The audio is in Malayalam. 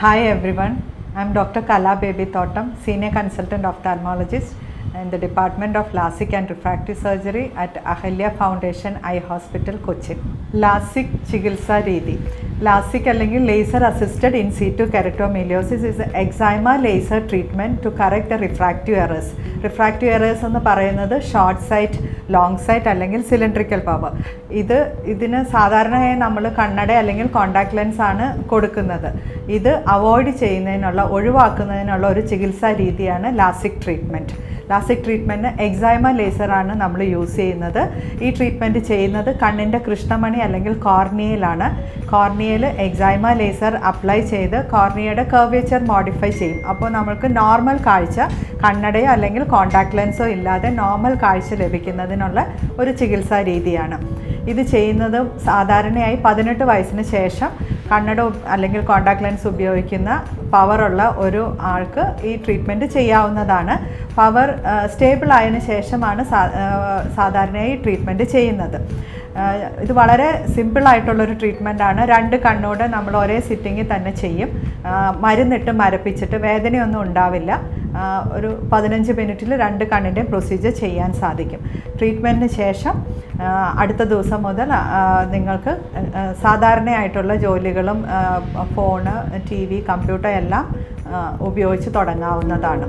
Hi everyone, I am Dr. Kala Baby Thotam, Senior Consultant Ophthalmologist in the Department of LASIK and Refractive Surgery at Ahalya Foundation Eye Hospital, Cochin. LASIK Chikitsa Reedi. LASIK അല്ലെങ്കിൽ Laser Assisted In Situ Keratomeliosis is an eczema laser treatment to correct the refractive errors. Refractive errors എന്ന് പറയുന്നത് ഷോർട്ട് സൈറ്റ്, ലോങ് സൈറ്റ് അല്ലെങ്കിൽ സിലിണ്ട്രിക്കൽ പവർ. ഇതിന് സാധാരണയായി നമ്മൾ കണ്ണട അല്ലെങ്കിൽ കോണ്ടാക്ട് ലെൻസ് ആണ് കൊടുക്കുന്നത്. ഇത് അവോയ്ഡ് ചെയ്യുന്നതിനുള്ള, ഒഴിവാക്കുന്നതിനുള്ള ഒരു ചികിത്സാ രീതിയാണ് ലാസിക് ട്രീറ്റ്മെൻറ്റ്. ലാസിക് ട്രീറ്റ്മെൻറ്റിന് എക്സൈമ ലേസറാണ് നമ്മൾ യൂസ് ചെയ്യുന്നത്. ഈ ട്രീറ്റ്മെൻറ്റ് ചെയ്യുന്നത് കണ്ണിൻ്റെ കൃഷ്ണമണി അല്ലെങ്കിൽ കോർണിയയിലാണ്. കോർണിയയിൽ എക്സൈമ ലേസർ അപ്ലൈ ചെയ്ത് കോർണിയയുടെ കർവേച്ചർ മോഡിഫൈ ചെയ്യും. അപ്പോൾ നമുക്ക് നോർമൽ കാഴ്ച, കണ്ണടയോ അല്ലെങ്കിൽ കോണ്ടാക്ട് ലെൻസോ ഇല്ലാതെ നോർമൽ കാഴ്ച ലഭിക്കുന്നതിനുള്ള ഒരു ചികിത്സാ രീതിയാണ്. ഇത് ചെയ്യുന്നത് സാധാരണയായി 18 വയസ്സിന് ശേഷം കണ്ണട അല്ലെങ്കിൽ കോണ്ടാക്ട് ലെൻസ് ഉപയോഗിക്കുന്ന പവറുള്ള ഒരു ആൾക്ക് ഈ ട്രീറ്റ്മെൻറ്റ് ചെയ്യാവുന്നതാണ്. പവർ സ്റ്റേബിൾ ആയതിനു ശേഷമാണ് സാധാരണയായി ട്രീറ്റ്മെൻറ്റ് ചെയ്യുന്നത്. ഇത് വളരെ സിമ്പിളായിട്ടുള്ളൊരു ട്രീറ്റ്മെൻറ്റാണ്. 2 കണ്ണൂടെ നമ്മൾ ഒരേ സിറ്റിങ്ങിൽ തന്നെ ചെയ്യും. മരുന്നിട്ട് മരപ്പിച്ചിട്ട് വേദനയൊന്നും ഉണ്ടാവില്ല. ഒരു 15 മിനിറ്റിൽ 2 കണ്ണിൻ്റെയും പ്രൊസീജിയർ ചെയ്യാൻ സാധിക്കും. ട്രീറ്റ്മെൻറ്റിന് ശേഷം അടുത്ത ദിവസം മുതൽ നിങ്ങൾക്ക് സാധാരണയായിട്ടുള്ള ജോലികളും ഫോണ്, TV, കമ്പ്യൂട്ടർ എല്ലാം ഉപയോഗിച്ച് തുടങ്ങാവുന്നതാണ്.